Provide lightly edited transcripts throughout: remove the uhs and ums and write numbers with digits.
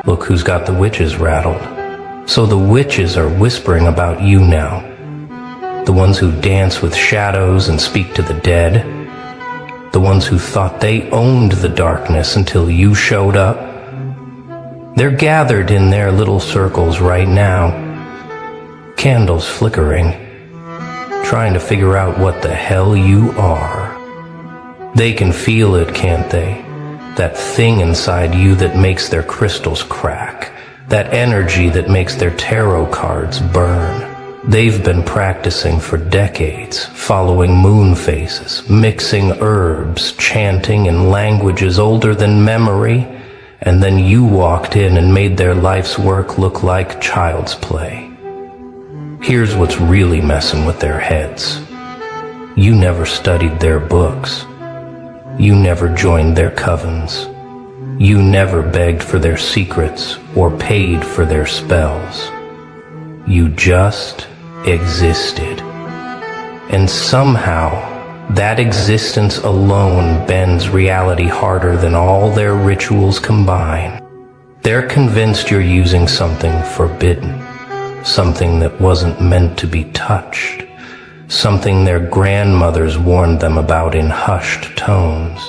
Look who's got the witches rattled. So the witches are whispering about you now. The ones who dance with shadows and speak to the dead. The ones who thought they owned the darkness until you showed up. They're gathered in their little circles right now, candles flickering, trying to figure out what the hell you are. They can feel it, can't they? That thing inside you that makes their crystals crack, that energy that makes their tarot cards burn. They've been practicing for decades, following moon phases, mixing herbs, chanting in languages older than memory, and then you walked in and made their life's work look like child's play. Here's what's really messing with their heads. You never studied their books. You never joined their covens. You never begged for their secrets or paid for their spells. You just existed. And somehow, that existence alone bends reality harder than all their rituals combine. They're convinced you're using something forbidden, something that wasn't meant to be touched, something their grandmothers warned them about in hushed tones.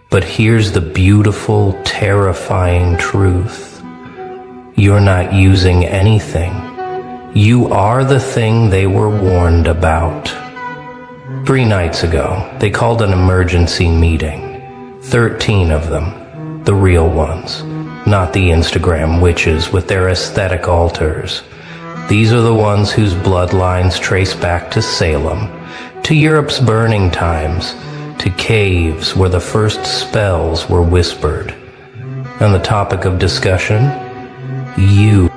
But here's the beautiful, terrifying truth. You're not using anything. You are the thing they were warned about. 3 nights ago, they called an emergency meeting. 13 of them, the real ones, not the Instagram witches with their aesthetic altars. These are the ones whose bloodlines trace back to Salem, to Europe's burning times, to caves where the first spells were whispered. And the topic of discussion? You.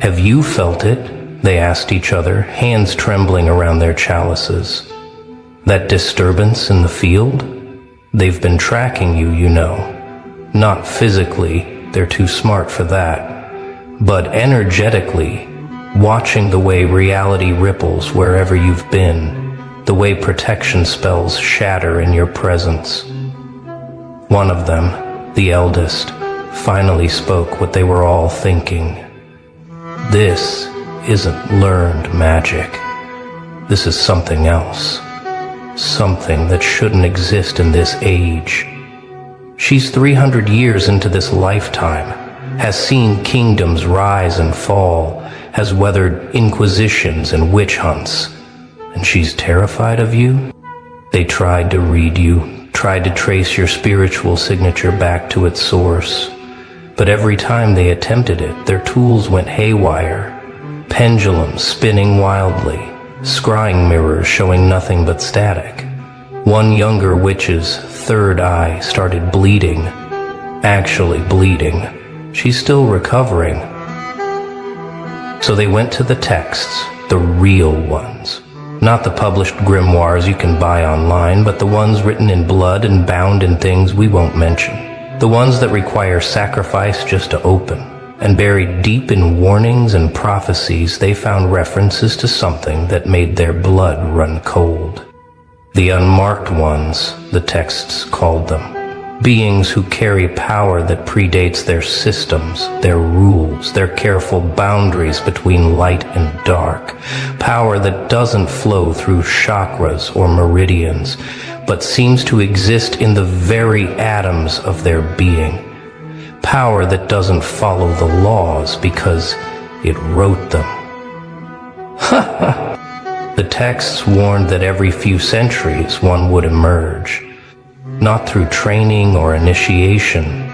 Have you felt it? They asked each other, hands trembling around their chalices. That disturbance in the field? They've been tracking you, you know. Not physically, they're too smart for that, but energetically, watching the way reality ripples wherever you've been, the way protection spells shatter in your presence. One of them, the eldest, finally spoke what they were all thinking. This isn't learned magic. This is something else. Something that shouldn't exist in this age. She's 300 years into this lifetime, has seen kingdoms rise and fall, has weathered inquisitions and witch hunts, and she's terrified of you? They tried to read you, tried to trace your spiritual signature back to its source, but every time they attempted it, their tools went haywire. Pendulums spinning wildly, scrying mirrors showing nothing but static. One younger witch's third eye started bleeding, actually bleeding. She's still recovering. So they went to the texts, the real ones. Not the published grimoires you can buy online, but the ones written in blood and bound in things we won't mention. The ones that require sacrifice just to open. And buried deep in warnings and prophecies, they found references to something that made their blood run cold. The unmarked ones, the texts called them. Beings who carry power that predates their systems, their rules, their careful boundaries between light and dark. Power that doesn't flow through chakras or meridians, but seems to exist in the very atoms of their being. Power that doesn't follow the laws because it wrote them. The texts warned that every few centuries one would emerge. Not through training or initiation,